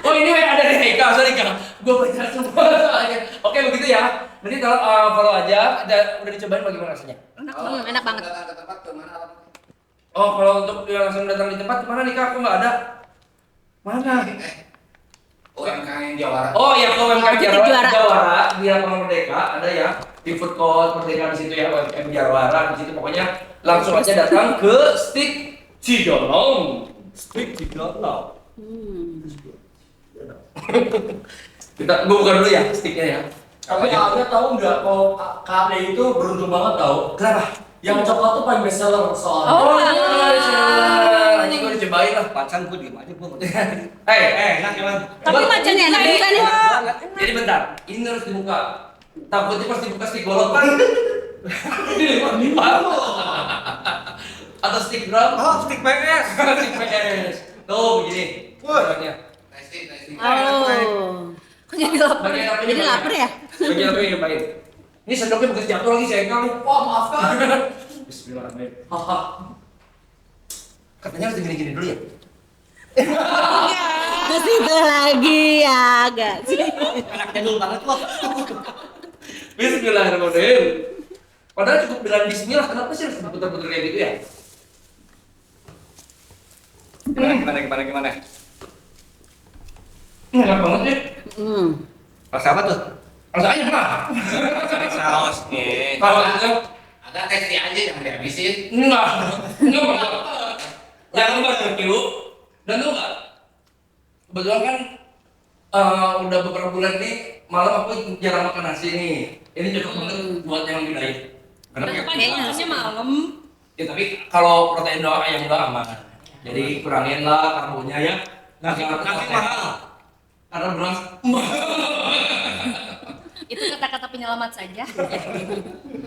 Oh ini ada di Heika, sorry Kak. Gue baca semua soalnya. Oke begitu ya. Nanti tolong follow aja. Udah dicobain bagaimana rasanya? Enak banget. Datang ke tempat ke mana? Oh kalau untuk yang langsung datang di tempat mana nih Kak? Aku nggak ada. Mana? UMKM Jawara. Oh ya ke UMKM Itu Jawara, Jawara. di Lapangan Merdeka ada ya. Di food court Merdeka di situ ya UMKM Jawara di situ pokoknya langsung aja datang ke Stick Cidolong. Stick Cidolong. Kita gua buka dulu ya sticknya ya. Tapi Anda tahu nggak kalau KD itu beruntung banget tahu? Kenapa? Yang coklat tuh paling best seller soalnya. Oh, Nanti gua dicobain lah. Pacan gua diem aja gua. Enak ya Bang. Tapi macamnya enak juga nih. Jadi bentar, ini harus dibuka. Takutnya pas dibuka stick bolotan. Atau stick drum? Oh, stick PS. Stick PS. Tuh begini. Caranya. Nice. Oh. Kok jadi lapar? Bagian apa Jadi nyobain? lapar ya? Bagian apa yang nyobain? Ini sendoknya bekas jatuh lagi saya kali. Wah maafkan. Bismillahirrahmanirrahim. Haha. Katanya harus gini-gini dulu ya? Ke situ lagi ya, gak sih? Anak jadul banget kok. Bismillahirrahmanirrahim. Padahal cukup bilang bismillah, kenapa sih harus putar-putar kayak gitu ya? Gimana? Enak banget nih. Rasa apa tuh? Rasanya mah. Cari saus nih. Kalau itu Ada tes aja yang dihabisin. enggak banget. Jangan banget yuk. Dan tuh enggak. Kebetulan kan udah beberapa bulan nih malam aku jarang makan nasi nih. Ini cocok banget buat yang lagi diet. Karena Kayaknya harusnya malam. ya tapi kalau protein doang ayam enggak aman. Jadi kurangin lah karbonya ya. Nasi mahal. Karena beras Itu kata-kata penyelamat saja.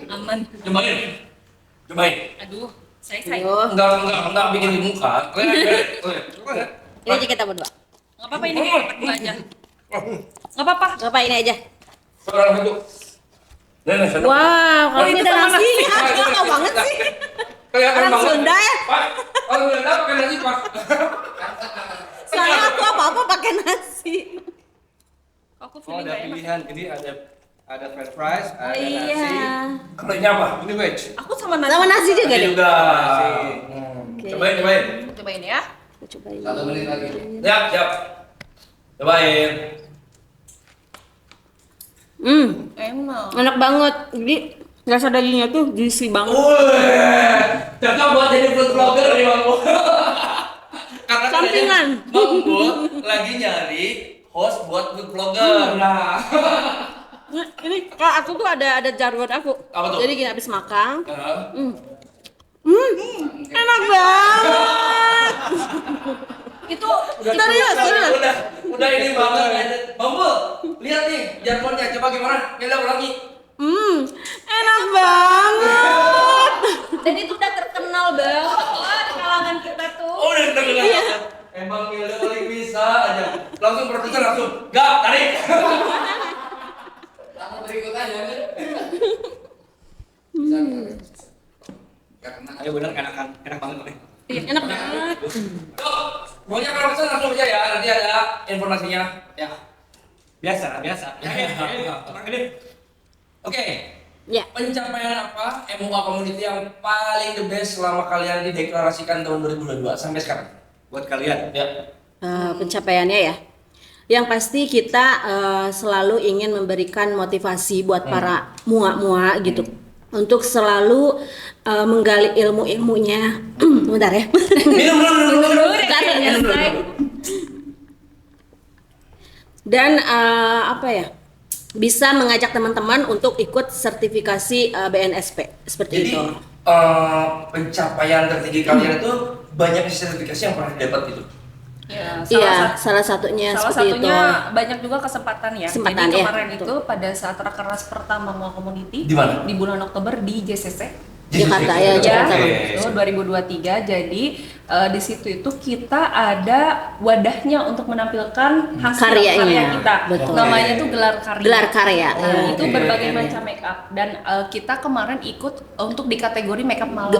Aman. Cobain. Aduh, saya Aduh. Enggak bikin di muka. Lihat. Ini aja kita berdua. nggak apa-apa ini berdua aja. Nggak apa-apa. Gak apa ini aja. Sekarang itu. Dan Wow, kalau Oh, ini itu ada sama nasi. nasi. Lama banget sih. kelihatan Orang banget. Sunda ya? Pak, orang Sunda pakai nasi, Pak. Soalnya aku apa-apa pakai nasi. Aku Oh, feeling ada gak enak. pilihan. Jadi ada french fries, ada nasi. Iya. Kalau ini apa? Ini veg. Aku sama nasi. Sama nasi juga deh. Juga. Oke. Cobain. Cobain ya. Cobain. 1 menit lagi. Siap. Cobain. Enak. Enak banget. Jadi rasa dagingnya tuh juicy banget. Wih, cocok buat jadi food blogger nih Bang Bu. Karena Sampingan. Bang Bu lagi nyari host buat food blogger. Nah. Nah, ini kalau aku tuh ada jargon aku. Apa tuh? Jadi gini habis makan. Heeh. Enak banget. Itu Serius. Udah ini banget. Bang Bu, lihat nih jargonnya. Coba gimana? Kita ulangi. Enak banget. dan itu udah terkenal banget lah di kalangan kita tuh. Oh, udah terkenal banget. Emang Milda paling bisa aja. Langsung produser langsung. Gak, tarik. Tahun berikutnya nih. Bisa. Gak kena. Ayo bener enak banget nih. Iya, enak banget. Tuh, pokoknya kalau pesan langsung aja ya. Nanti ada informasinya. Ya. Biasa. Ini. Oke. Ya. Pencapaian apa MUA Community yang paling the best selama kalian dideklarasikan tahun 2022 sampai sekarang? Buat kalian. Ya. Pencapaiannya ya. Yang pasti kita selalu ingin memberikan motivasi buat para mua-mua gitu. Untuk selalu menggali ilmu-ilmunya. Bentar ya. Minum. Bentar, selesai. Dan apa ya? Bisa mengajak teman-teman untuk ikut sertifikasi BNSP seperti Jadi itu. pencapaian tertinggi kalian itu banyak sertifikasi yang pernah didapat gitu. Ya, Iya, salah satunya salah seperti satunya itu. banyak juga kesempatan ya. Kesempatan, Jadi ya, kemarin betul. itu pada saat rakernas pertama Mua Community Di mana? di bulan Oktober di JCC. Jakarta ya, Ya, Jakarta. itu 2023. Jadi di situ itu kita ada wadahnya untuk menampilkan hasil Karyanya, karya kita. betul. Namanya tuh gelar karya. Gelar karya. Nah, itu Oke. berbagai macam make up dan kita kemarin ikut untuk di kategori make up malam.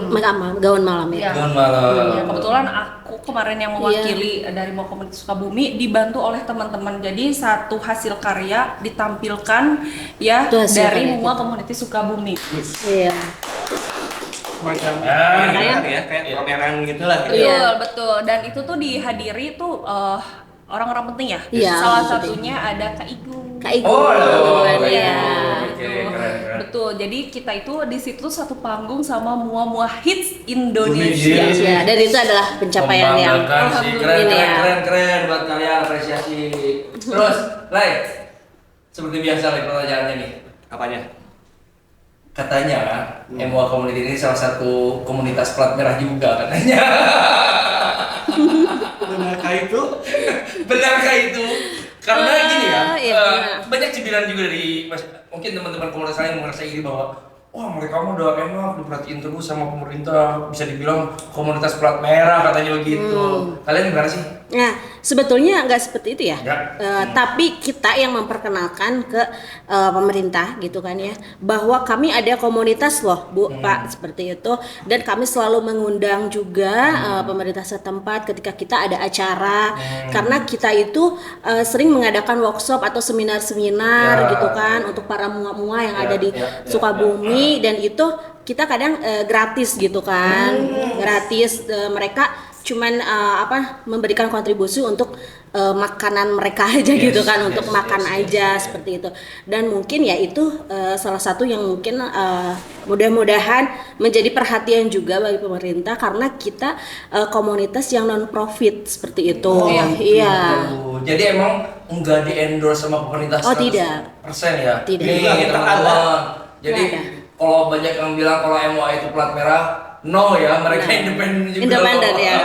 Gaun malam ya. Ya. Gaun malam. Ya, kebetulan aku kemarin yang mewakili dari Mua Community Sukabumi dibantu oleh teman-teman. Jadi satu hasil karya ditampilkan ya Itu hasil dari karya Mua kita. Community Sukabumi. Iya. Macam Ah, ya, kayak pameran gitu lah. Betul, Iya. betul. Dan itu tuh dihadiri tuh orang-orang penting ya. Iya, Salah penting. satunya ada Kak Igun. Kak Igun. Oh, Iya. Oke, keren. Betul. Jadi kita itu di situ satu panggung sama Mua Hits Indonesia. Iya, dan itu adalah pencapaian yang Membanggakan sih. ini ya. Keren buat kalian, apresiasi. Terus, Lai, seperti biasa Lai pertanyaannya nih. Apanya? Katanya MUA Community ini salah satu komunitas plat merah juga katanya. Benarkah itu? Benarkah itu? Karena gini ya, iya, benar. banyak cibiran juga dari mungkin teman-teman komunitas lain merasa iri bahwa wah mereka mah udah enak diperhatiin terus sama pemerintah, bisa dibilang komunitas plat merah katanya begitu. Kalian gimana sih? Nah, Sebetulnya nggak seperti itu ya. Ya. Tapi kita yang memperkenalkan ke pemerintah gitu kan ya, bahwa kami ada komunitas loh Bu Pak seperti itu, dan kami selalu mengundang juga pemerintah setempat ketika kita ada acara, karena kita itu sering mengadakan workshop atau seminar-seminar Ya. gitu kan untuk para mua-mua yang ada di ya. Sukabumi, dan itu kita kadang gratis gitu kan, gratis, mereka cuman memberikan kontribusi untuk makanan mereka aja gitu kan, untuk makan aja seperti itu. Dan mungkin ya itu salah satu yang mungkin mudah-mudahan menjadi perhatian juga bagi pemerintah, karena kita komunitas yang non profit seperti itu. Iya. Jadi emang enggak di-endorse sama pemerintah 100% Oh, tidak. ya? Tidak. Nih teman-teman. Jadi Nggak ada. kalau banyak yang bilang kalau MUA itu plat merah, no ya, mereka independen juga. Independen ya.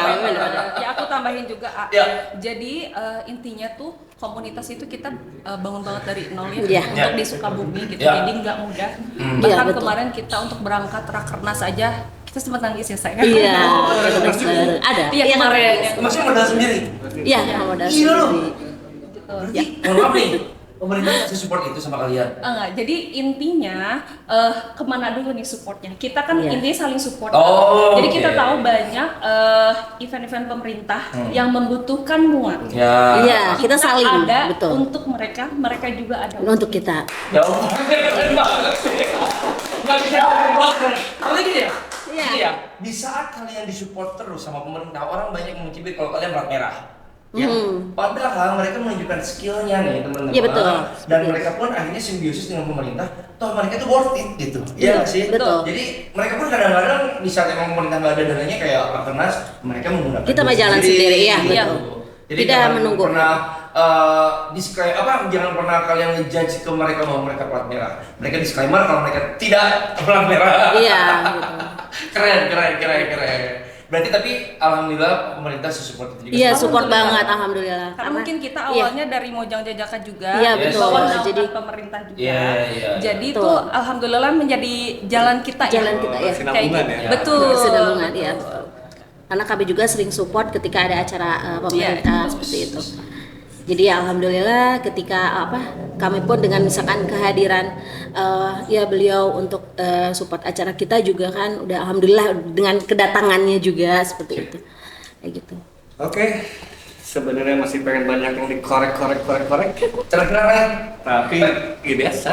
Ya aku tambahin juga A. Ya. Jadi intinya tuh komunitas itu kita bangun banget dari nol ya, Iya. untuk Ya. di Sukabumi gitu. Ya. Jadi nggak mudah. Iya, Bahkan betul. kemarin kita untuk berangkat rakernas aja kita sempat nangis ya saya. Iya. Ada. Iya Yang kemarin. Maksudnya modal sendiri? Iya, modal Iya loh. sendiri. Gitu. Mohon maaf nih, pemerintah kasih support itu sama kalian? Enggak, jadi intinya kemana dulu nih supportnya? Kita kan Iya. intinya saling support. Oh, Jadi kita oke. tahu banyak event-event pemerintah yang membutuhkan MUA. Ya. Iya, kita saling, ada betul. untuk mereka, mereka juga ada Untuk kita. Ya Allah, keren banget. Nggak bisa ngomong. Kalau gini ya, Iya. gini ya, di saat kalian disupport terus sama pemerintah, orang banyak yang mencibir kalau kalian plat merah. Ya, padahal mereka menunjukkan skillnya nih teman-teman. Iya, betul. Dan Seperti mereka pun akhirnya simbiosis dengan pemerintah. Toh mereka tuh worth it gitu. Iya nggak sih? betul. Jadi mereka pun kadang-kadang di saat emang pemerintah nggak ada dananya kayak Rakernas, mereka menggunakan Kita mah duit jalan sendiri, iya, gitu. betul. Jadi Tidak jangan menunggu. pernah jangan pernah kalian ngejudge ke mereka bahwa mereka plat merah. Mereka disclaimer kalau mereka tidak plat merah. Iya, gitu. Keren. Berarti tapi alhamdulillah pemerintah support itu juga. Iya, sama. support banget alhamdulillah. Karena mungkin kita iya. awalnya dari Mojang Jajaka juga, Iya, betul. bawah Jadi- naungan pemerintah juga. Iya. Jadi Betul. itu alhamdulillah menjadi jalan kita Jalan ya. kita ya. Sinambungan Kayak ya. gitu. Betul. Kesinambungan, iya. Karena kami juga sering support ketika ada acara pemerintah seperti itu. Jadi ya alhamdulillah ketika kami pun dengan misalkan kehadiran ya beliau untuk support acara kita juga kan udah alhamdulillah dengan kedatangannya juga seperti itu. Kayak gitu. Oke, sebenarnya masih pengen banyak yang dikorek. Terakhir apa ya? Tapi ya biasa.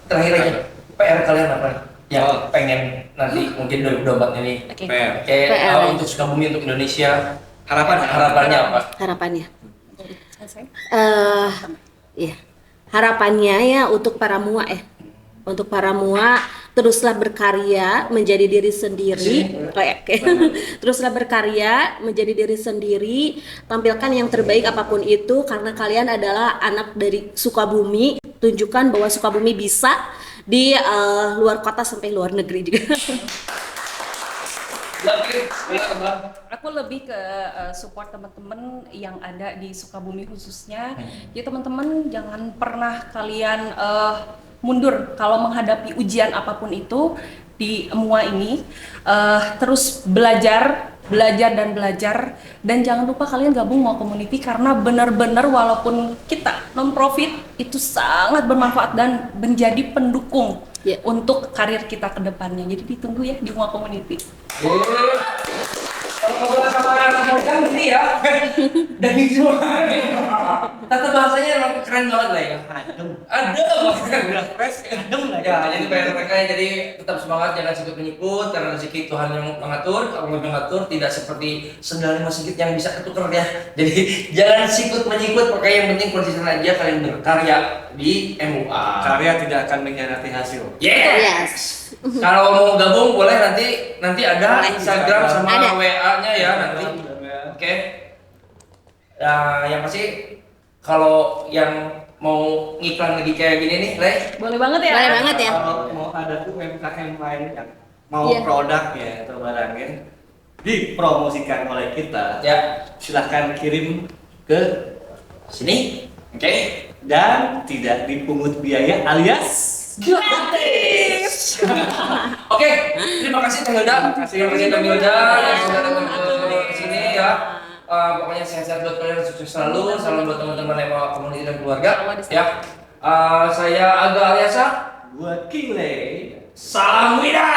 Terakhir aja. PR kalian apa? Yang Oh. pengen nanti mungkin 2024 ini. Oke. PR. Kayak untuk Sukabumi, untuk Indonesia. Harapannya apa? Harapannya. Selesai. Ya. Harapannya ya untuk para mua Untuk para mua teruslah berkarya menjadi diri sendiri. Teruslah berkarya menjadi diri sendiri, tampilkan yang terbaik apapun itu karena kalian adalah anak dari Sukabumi. Tunjukkan bahwa Sukabumi bisa di luar kota sampai luar negeri juga. Aku lebih ke support teman-teman yang ada di Sukabumi khususnya. Jadi teman-teman jangan pernah kalian mundur kalau menghadapi ujian apapun itu di MUA ini. Terus belajar dan jangan lupa kalian gabung MUA Community karena benar-benar walaupun kita non profit itu sangat bermanfaat dan menjadi pendukung untuk karir kita ke depannya. Jadi ditunggu ya di MUA Community. Kalau ngobrol sama anak Mojang ini ya, dan itu tata bahasanya emang keren banget lah ya. Adem lah ya. Jadi PR mereka jadi tetap semangat, jangan sikut menyikut karena rezeki Tuhan yang mengatur, Allah yang mengatur, tidak seperti sendal lima sedikit yang bisa ketukar ya. Jadi jangan sikut menyikut, pokoknya yang penting konsisten aja kalian berkarya di MUA. Karya tidak akan mengkhianati hasil. Yes. Kalau mau gabung boleh nanti ada Instagram sama Ada. WA-nya ya nanti. Oke. Nah, yang pasti kalau yang mau ngiklan lagi kayak gini nih, Le. Boleh banget ya? Boleh banget ya. Kalau mau ada UMKM lain yang mau Iya. produknya atau barangnya dipromosikan oleh kita, Ya, silahkan kirim ke sini. Oke. dan tidak dipungut biaya alias Gratis. Oke, terima kasih Teh Hilda. Terima kasih Teh Hilda yang sudah datang ke sini ya. Pokoknya sehat-sehat buat kalian, sukses selalu. Salam buat teman-teman Ema Community dan keluarga. Ya. Saya Aga Aliasa. Buat Kingley. Salam Wida.